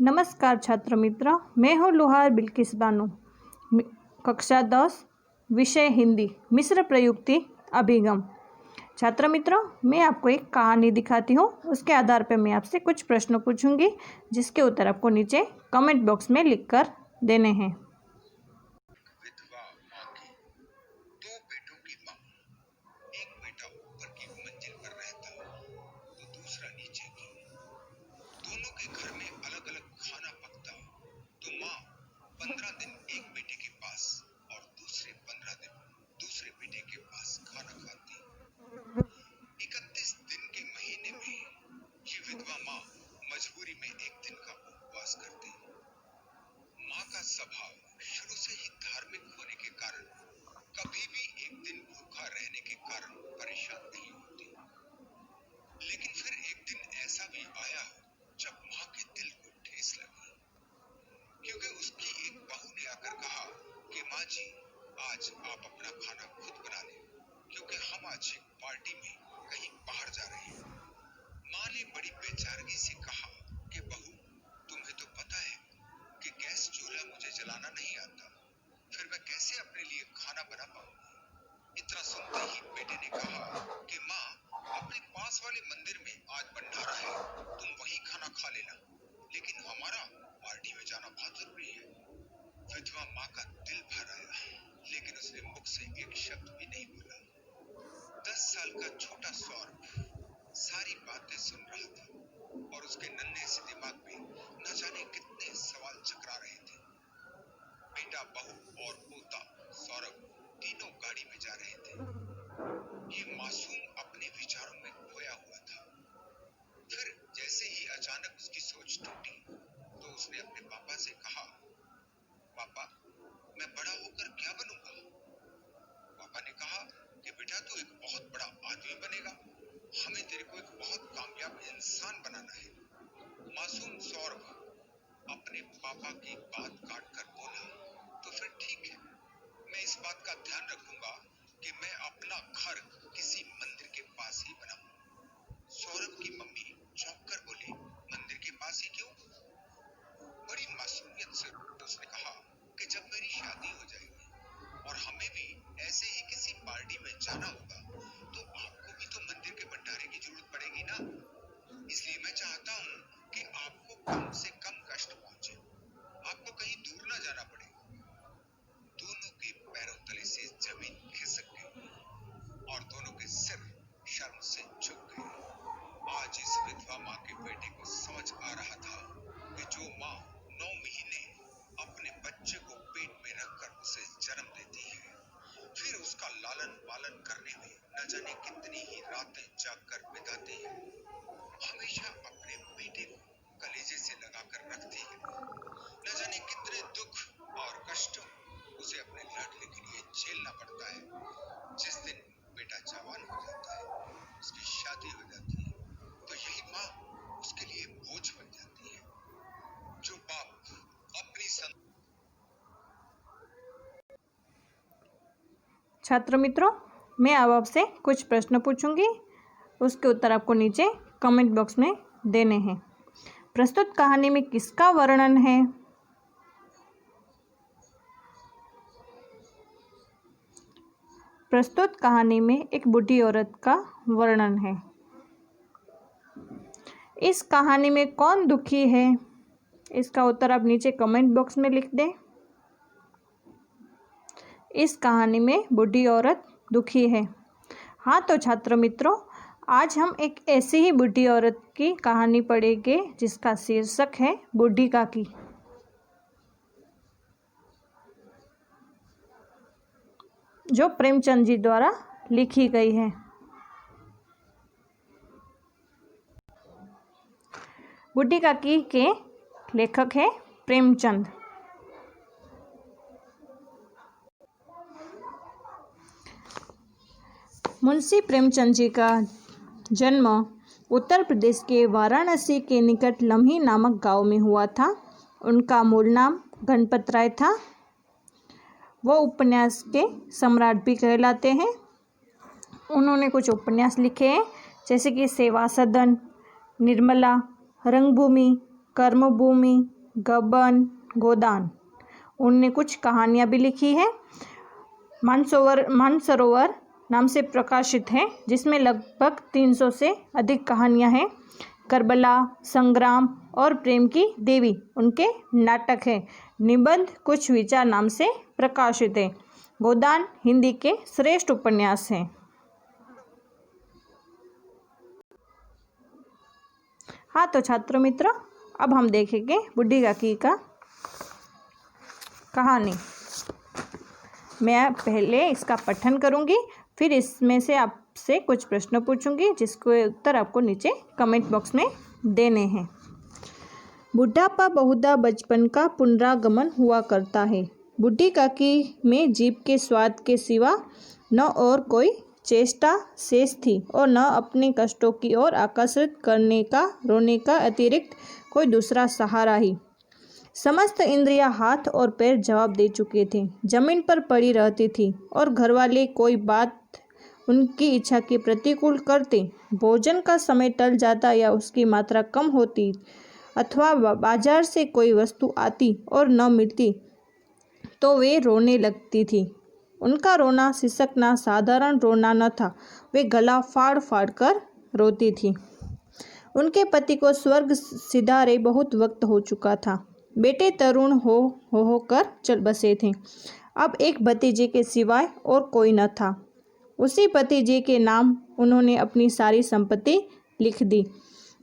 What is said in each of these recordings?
नमस्कार छात्र मित्र, मैं हूँ लुहार बिल्किस बानो। कक्षा 10 विषय हिंदी मिश्र प्रयुक्ति अभिगम। छात्र मित्रों, मैं आपको एक कहानी दिखाती हूँ। उसके आधार पर मैं आपसे कुछ प्रश्न पूछूंगी, जिसके उत्तर आपको नीचे कमेंट बॉक्स में लिखकर देने हैं। विधवा माँ की दो बेटों की माँ। एक बेटा ऊपर की मंजिल पर रहता तो दूसरा नीचे की। दोनों के घर में अलग अलग खाना पकता तो माँ 15 दिन एक बेटे के पास और दूसरे 15 दिन दूसरे बेटे के पास खाना खाती। 31 दिन के महीने में ये विधवा माँ मजबूरी में एक दिन का उपवास करती। माँ का स्वभाव शुरू से ही धार्मिक होने के कारण कभी भी एक दिन भूखा रहने के कारण परेशान नहीं होती। लेकिन फिर एक दिन ऐसा भी आया जब माँ के दिल को ठेस लगी, क्योंकि उसकी एक बहू ने आकर कहा कि माँ जी, आज आप अपना खाना खुद बना लें, क्योंकि हम आज एक पार्टी में कहीं बाहर जा रहे हैं। माँ ने बड़ी बेचारगी से कहा कि बहू, तुम्हें तो पता है कि गैस चूल्हा मुझे जलाना नहीं आता, फिर मैं कैसे अपने लिए खाना बना पाऊंगी। इतना सुनते ही बेटे ने कहा कि माँ, अपने पास वाले मंदिर में आज भंडारा है, तुम वहीं खाना खा लेना, लेकिन हमारा पार्टी में जाना बहुत जरूरी है। विधवा माँ का दिल भर आया, लेकिन उसने मुख से एक शब्द भी नहीं बोला। 10 साल का छोटा सौरभ सारी बातें सुन रहा था और उसके नन्हे से दिमाग में न जाने कितने सवाल चकरा रहे थे। बेटा, बहू और पोता सौरभ तीनों गाड़ी में जा रहे थे। ये मासूम अपने विचारों में खोया हुआ था। फिर जैसे ही अचानक उसकी सोच टूटी तो उसने अपने पापा से कहा, पापा, मैं बड़ा होकर क्या बनूंगा? पापा ने कहा कि बेटा, तू एक बहुत बड़ा आदमी बनेगा, हमें तेरे को एक बहुत कामयाब इंसान बनाना है। मासूम सौरभ अपने पापा की बात काट कर बोला, तो फिर ठीक है, मैं इस बात का ध्यान रखूंगा कि मैं अपना घर किसी मंदिर के पास ही बनाऊं। सौरभ की मम्मी चौंक कर बोली, मंदिर के पास ही क्यों? बड़ी मासूमियत से उसने कहा कि जब मेरी शादी हो जाएगी और हमें भी ऐसे ही किसी पार्टी में जाना होगा, तो आपको भी तो मंदिर के भंडारे की जरूरत पड़ेगी ना। इसलिए मैं चाहता हूँ कि आपको कम से कम कष्ट पहुंचे, आपको कहीं दूर ना जाना पड़े। दोनों के पैरों तले से जमीन खिसक गई और दोनों के सिर शर्म से झुक गए। आज इस विधवा माँ के बेटे को समझ आ रहा था कि जो माँ 9 महीने अपने बच्चे को पेट में रखकर उसे जन्म देती है, फिर उसका लालन पालन करने में न जाने कितनी ही रातें जागकर बिताती है, हमेशा अपने बेटे को कलेजे से लगाकर रखती है, न जाने कितने दुख और कष्टों उसे अपने लाडले के लिए झेलना पड़ता है। जिस दिन बेटा जवान हो जाता है, उसकी शादी हो जाती है, तो यही माँ उसके लिए बोझ बन जाती है। जो बाप अपनी छात्र मित्रों, मैं अब आपसे कुछ प्रश्न पूछूंगी, उसके उत्तर आपको नीचे कमेंट बॉक्स में देने हैं। प्रस्तुत कहानी में किसका वर्णन है? प्रस्तुत कहानी में एक बूढ़ी औरत का वर्णन है। इस कहानी में कौन दुखी है? इसका उत्तर आप नीचे कमेंट बॉक्स में लिख दें। इस कहानी में बूढ़ी औरत दुखी है। हाँ, तो छात्र मित्रों, आज हम एक ऐसी ही बूढ़ी औरत की कहानी पढ़ेंगे जिसका शीर्षक है बूढ़ी काकी, जो प्रेमचंद जी द्वारा लिखी गई है। बूढ़ी काकी के लेखक है प्रेमचंद। मुंशी प्रेमचंद जी का जन्म उत्तर प्रदेश के वाराणसी के निकट लम्ही नामक गांव में हुआ था। उनका मूल नाम गणपत राय था। वो उपन्यास के सम्राट भी कहलाते हैं। उन्होंने कुछ उपन्यास लिखे हैं, जैसे कि सेवा सदन, निर्मला, रंगभूमि, कर्मभूमि, गबन, गोदान। उनने कुछ कहानियाँ भी लिखी है। मानसरोवर नाम से प्रकाशित है, जिसमें लगभग 300 से अधिक कहानियाँ हैं। करबला, संग्राम और प्रेम की देवी उनके नाटक है। निबंध कुछ विचार नाम से प्रकाशित है। गोदान हिंदी के श्रेष्ठ उपन्यास हैं। हाँ तो छात्र मित्रों, अब हम देखेंगे बुढ़ी काकी का कहानी। मैं पहले इसका पठन करूँगी, फिर इसमें से आपसे कुछ प्रश्न पूछूंगी, जिसके उत्तर आपको नीचे कमेंट बॉक्स में देने हैं। बुढ़ापा बहुधा बचपन का पुनरागमन हुआ करता है। बुढ़ी काकी में जीभ के स्वाद के सिवा न और कोई चेष्टा शेष थी और न अपने कष्टों की ओर आकर्षित करने का रोने का अतिरिक्त कोई दूसरा सहारा ही। समस्त इंद्रियां हाथ और पैर जवाब दे चुके थे। जमीन पर पड़ी रहती थी और घरवाले कोई बात उनकी इच्छा के प्रतिकूल करते, भोजन का समय टल जाता या उसकी मात्रा कम होती, अथवा बाजार से कोई वस्तु आती और न मिलती तो वे रोने लगती थी। उनका रोना सिसकना साधारण रोना न था, वे गला फाड़ फाड़ कर रोती थी। उनके पति को स्वर्ग सिधारे बहुत वक्त हो चुका था। बेटे तरुण हो कर चल बसे थे। अब एक भतीजे के सिवाय और कोई न था। उसी भतीजे के नाम उन्होंने अपनी सारी संपत्ति लिख दी।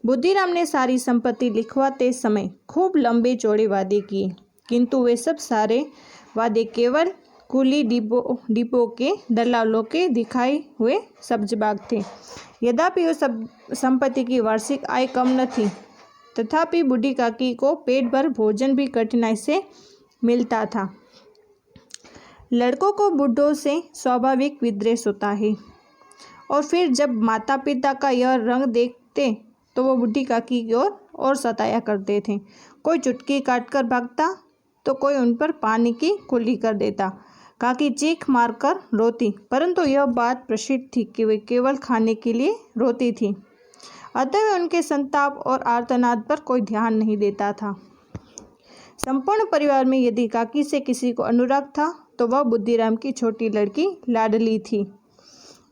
बुद्धिराम ने सारी संपत्ति लिखवाते समय खूब लंबे चौड़े वादे किए, किंतु वे सब सारे वादे केवल कुली डिपो के दलालों के दिखाए हुए सब्जबाग थे। यद्यपि वो सब संपत्ति की वार्षिक आय कम न थी, तथापि बूढ़ी काकी को पेट भर भोजन भी कठिनाई से मिलता था। लड़कों को बूढ़ों से स्वाभाविक विद्वेष होता है, और फिर जब माता पिता का यह रंग देखते तो वो बूढ़ी काकी की ओर और सताया करते थे। कोई चुटकी काटकर भागता तो कोई उन पर पानी की कुल्ली कर देता। काकी चीख मारकर रोती, परंतु यह बात प्रसिद्ध थी कि वे केवल खाने के लिए रोती थी, अतः उनके संताप और आर्तनाद पर कोई ध्यान नहीं देता था। संपूर्ण परिवार में यदि काकी से किसी को अनुराग था तो वह बुद्धिराम की छोटी लड़की लाडली थी।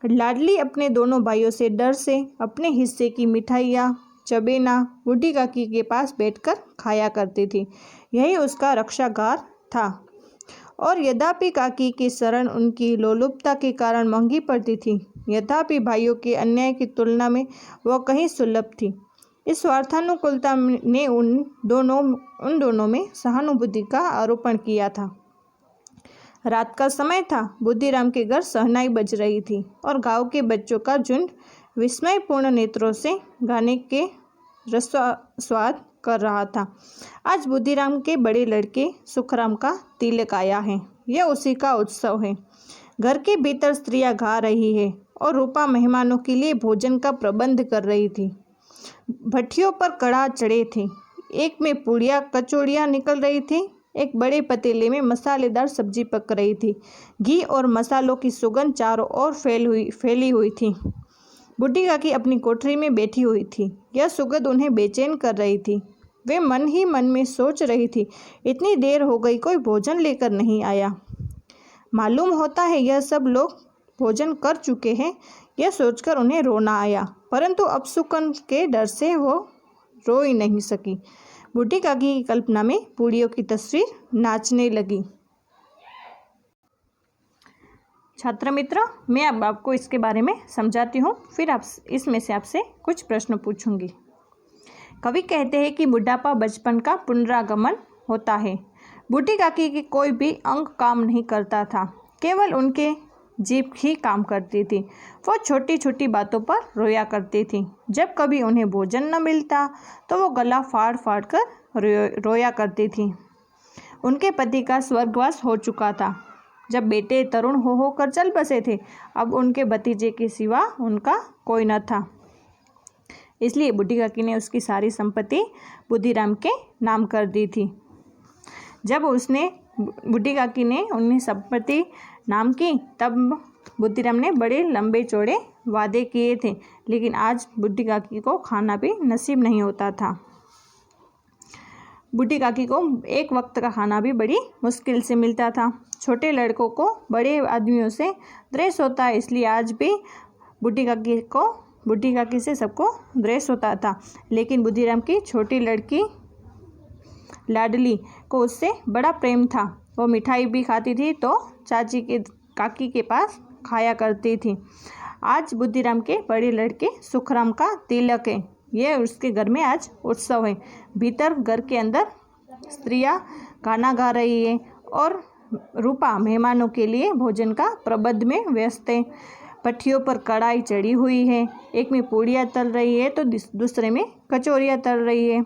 लाडली अपने दोनों भाइयों से डर से अपने हिस्से की मिठाइयाँ चबेना बूढ़ी काकी के पास बैठकर खाया करती थी। यही उसका रक्षागार था, और यद्यपि काकी की शरण उनकी लोलुपता के कारण महंगी पड़ती थी, यद्यपि भाइयों के अन्याय की तुलना में वह कहीं सुलभ थी। इस स्वार्थानुकूलता ने उन दोनों में सहानुभूति का आरोपण किया था। रात का समय था। बुद्धिराम के घर शहनाई बज रही थी और गांव के बच्चों का झुंड विस्मयपूर्ण नेत्रों से गाने के रसास्वाद कर रहा था। आज बुद्धिराम के बड़े लड़के सुखराम का तिलक आया है। यह उसी का उत्सव है। घर के भीतर स्त्रियां गा रही है और रूपा मेहमानों के लिए भोजन का प्रबंध कर रही थी। भट्टियों पर कड़ाह चढ़े थे। एक में पूड़ियाँ कचौड़ियाँ निकल रही थी, एक बड़े पतीले में मसालेदार सब्जी पक रही थी। घी और मसालों की सुगंध चारों ओर फैली हुई थी। बूढ़ी काकी अपनी कोठरी में बैठी हुई थी। यह सुगंध उन्हें बेचैन कर रही थी। वे मन ही मन में सोच रही थी, इतनी देर हो गई, कोई भोजन लेकर नहीं आया। मालूम होता है यह सब लोग भोजन कर चुके हैं। यह सोचकर उन्हें रोना आया, परंतु अपशकुन के डर से वो रो ही नहीं सकी। बूढ़ी काकी की कल्पना में पूड़ियों की तस्वीर नाचने लगी। छात्र मित्र, मैं अब आपको इसके बारे में समझाती हूँ, फिर आप इसमें से आपसे कुछ प्रश्न पूछूंगी। कवि कहते हैं कि बुढ़ापा बचपन का पुनरागमन होता है। बूढ़ी काकी की कोई भी अंग काम नहीं करता था, केवल उनके जीभ ही काम करती थी। वो छोटी छोटी बातों पर रोया करती थी। जब कभी उन्हें भोजन न मिलता तो वो गला फाड़ फाड़ कर रोया करती थी। उनके पति का स्वर्गवास हो चुका था। जब बेटे तरुण हो कर चल बसे थे, अब उनके भतीजे के सिवा उनका कोई न था। इसलिए बूढ़ी काकी ने उसकी सारी संपत्ति बुद्धिराम के नाम कर दी थी। जब बूढ़ी काकी ने उन्हें संपत्ति नाम की, तब बुद्धिराम ने बड़े लंबे चौड़े वादे किए थे, लेकिन आज बूढ़ी काकी को खाना भी नसीब नहीं होता था। बूढ़ी काकी को एक वक्त का खाना भी बड़ी मुश्किल से मिलता था। छोटे लड़कों को बड़े आदमियों से द्वेष होता है, इसलिए आज भी बूढ़ी काकी से सबको द्वेष होता था। लेकिन बुद्धिराम की छोटी लड़की लाडली को उससे बड़ा प्रेम था। वो मिठाई भी खाती थी तो काकी के पास खाया करती थी। आज बुद्धिराम के बड़े लड़के सुखराम का तिलक है। यह उसके घर में आज उत्सव है। भीतर घर के अंदर स्त्रियां गाना गा रही है और रूपा मेहमानों के लिए भोजन का प्रबंध में व्यस्त है। भट्ठियों पर कढ़ाई चढ़ी हुई है। एक में पूड़ियाँ तल रही है तो दूसरे में कचौरियाँ तल रही है।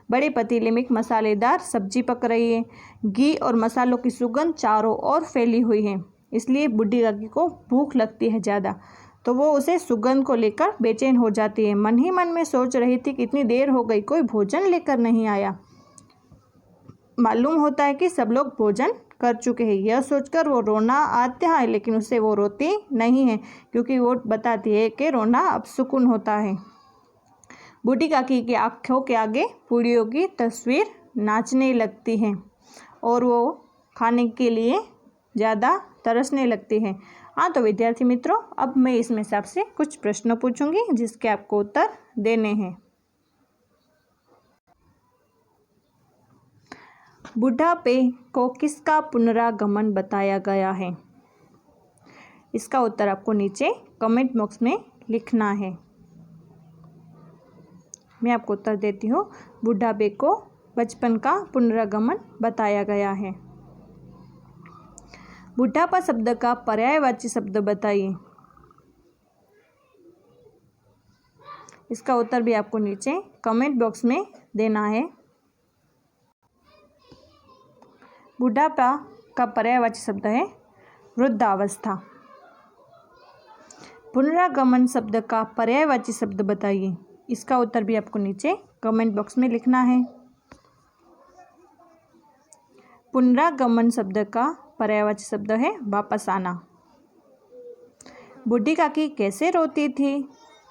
बड़े पतीले में एक मसालेदार सब्जी पक रही है। घी और मसालों की सुगंध चारों ओर फैली हुई है, इसलिए बूढ़ी काकी को भूख लगती है ज़्यादा, तो वो उसे सुगंध को लेकर बेचैन हो जाती है। मन ही मन में सोच रही थी कितनी देर हो गई, कोई भोजन लेकर नहीं आया। मालूम होता है कि सब लोग भोजन कर चुके हैं। यह सोचकर वो रोना आता है, लेकिन उससे वो रोती नहीं है, क्योंकि वो बताती है कि रोना अब सुकून होता है। बूढ़ी काकी की आँखों के आगे पूड़ियों की तस्वीर नाचने लगती है और वो खाने के लिए ज़्यादा तरसने लगती है। हाँ तो विद्यार्थी मित्रों, अब मैं इसमें से आपसे कुछ प्रश्न पूछूंगी जिसके आपको उत्तर देने हैं। बुढ़ापे को किसका पुनरागमन बताया गया है? इसका उत्तर आपको नीचे कमेंट बॉक्स में लिखना है। मैं आपको उत्तर देती हूँ। बुढ़ापे को बचपन का पुनरागमन बताया गया है। बुढ़ापा शब्द का पर्यायवाची शब्द बताइए। इसका उत्तर भी आपको नीचे कमेंट बॉक्स में देना है। बुढ़ापा का पर्यायवाची शब्द है वृद्धावस्था। पुनरागमन शब्द का पर्यायवाची शब्द बताइए। इसका उत्तर भी आपको नीचे कमेंट बॉक्स में लिखना है। पुनरागमन शब्द का पर्यायवाची शब्द है वापस आना। बूढ़ी काकी कैसे रोती थी?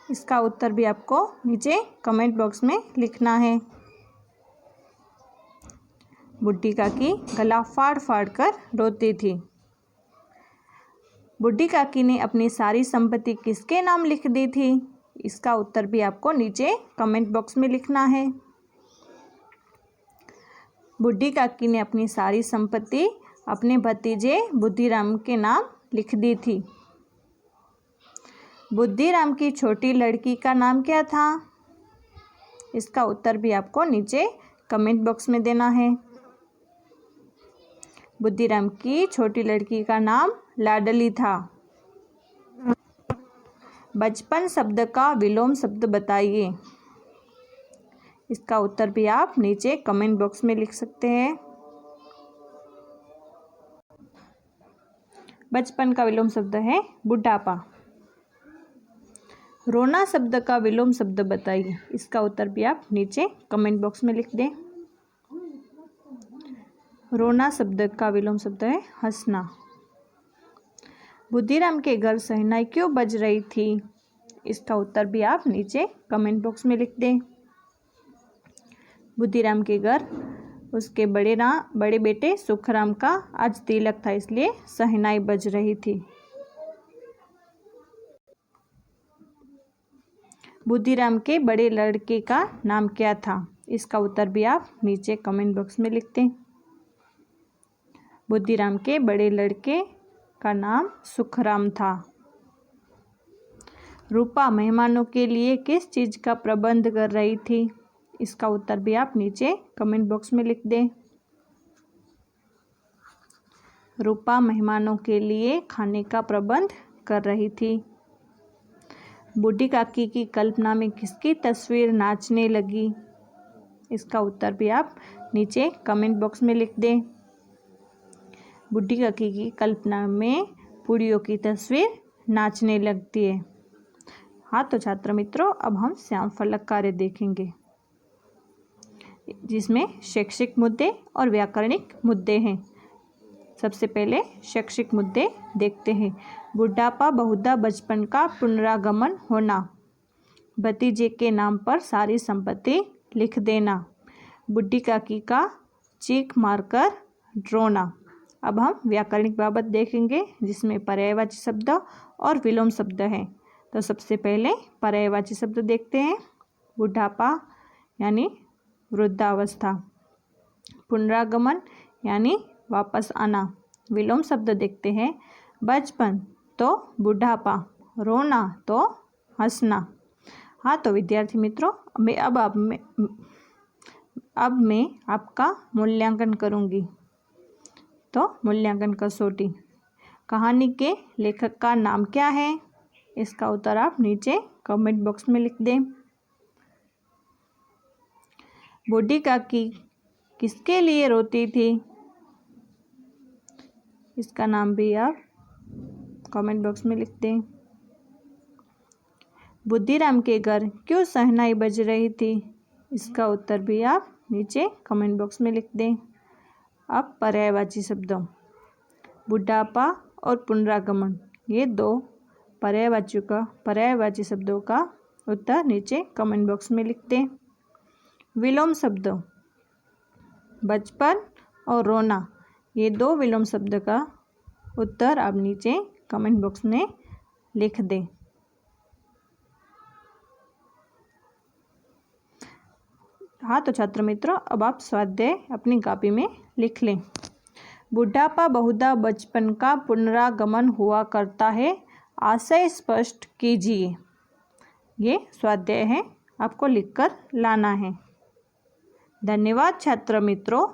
इसका उत्तर भी आपको नीचे कमेंट बॉक्स में लिखना है। बूढ़ी काकी गला फाड़ फाड़ कर रोती थी। बूढ़ी काकी ने अपनी सारी संपत्ति किसके नाम लिख दी थी? इसका उत्तर भी आपको नीचे कमेंट बॉक्स में लिखना है। बूढ़ी काकी ने अपनी सारी संपत्ति अपने भतीजे बुद्धिराम के नाम लिख दी थी। बुद्धिराम की छोटी लड़की का नाम क्या था? इसका उत्तर भी आपको नीचे कमेंट बॉक्स में देना है। बुद्धिराम की छोटी लड़की का नाम लाडली था। बचपन शब्द का विलोम शब्द बताइए। इसका उत्तर भी आप नीचे कमेंट बॉक्स में लिख सकते हैं। बचपन का विलोम शब्द है बुढ़ापा। रोना शब्द का विलोम शब्द बताइए। इसका उत्तर भी आप नीचे कमेंट बॉक्स में लिख दें। रोना शब्द का विलोम शब्द है हंसना। बुद्धिराम के घर शहनाई क्यों बज रही थी? इसका उत्तर भी आप नीचे कमेंट बॉक्स में लिख दें। बुद्धिराम के घर उसके बड़े बेटे सुखराम का आज तिलक था, इसलिए शहनाई बज रही थी। बुद्धिराम के बड़े लड़के का नाम क्या था? इसका उत्तर भी आप नीचे कमेंट बॉक्स में लिख दें। बुद्धिराम के बड़े लड़के का नाम सुखराम था। रूपा मेहमानों के लिए किस चीज़ का प्रबंध कर रही थी? इसका उत्तर भी आप नीचे कमेंट बॉक्स में लिख दें। रूपा मेहमानों के लिए खाने का प्रबंध कर रही थी। बूढ़ी काकी की कल्पना में किसकी तस्वीर नाचने लगी? इसका उत्तर भी आप नीचे कमेंट बॉक्स में लिख दें। बूढ़ी काकी की कल्पना में पूड़ियों की तस्वीर नाचने लगती है। हाँ तो छात्र मित्रों, अब हम श्याम फलक कार्य देखेंगे, जिसमें शैक्षिक मुद्दे और व्याकरणिक मुद्दे हैं। सबसे पहले शैक्षिक मुद्दे देखते हैं। बुढ़ापा बहुधा बचपन का पुनरागमन होना। भतीजे के नाम पर सारी संपत्ति लिख देना। बुढ़ी काकी का चीख मारकर रोना। अब हम व्याकरणिक बाबत देखेंगे जिसमें पर्यायवाची शब्द और विलोम शब्द हैं। तो सबसे पहले पर्यायवाची शब्द देखते हैं। बुढ़ापा यानी वृद्धावस्था, पुनरागमन यानी वापस आना। विलोम शब्द देखते हैं। बचपन तो बुढ़ापा, रोना तो हंसना। हाँ तो विद्यार्थी मित्रों, अब मैं आपका मूल्यांकन करूँगी। तो मूल्यांकन कसौटी, कहानी के लेखक का नाम क्या है? इसका उत्तर आप नीचे कमेंट बॉक्स में लिख दें। बूढ़ी काकी किसके लिए रोती थी? इसका नाम भी आप कमेंट बॉक्स में लिख दें। बुद्धिराम के घर क्यों शहनाई बज रही थी? इसका उत्तर भी आप नीचे कमेंट बॉक्स में लिख दें। अब पर्यायवाची शब्दों, बुढ़ापा और पुनरागमन, ये दो पर्यायवाची शब्दों का उत्तर नीचे कमेंट बॉक्स में लिख दें। विलोम शब्द, बचपन और रोना, ये दो विलोम शब्द का उत्तर आप नीचे कमेंट बॉक्स में लिख दें। हाँ तो छात्र मित्रों, अब आप स्वाध्याय अपनी कॉपी में लिख लें। बुढ़ापा बहुधा बचपन का पुनरागमन हुआ करता है, आशय स्पष्ट कीजिए। ये स्वाध्याय है, आपको लिखकर लाना है। धन्यवाद छात्र मित्रों।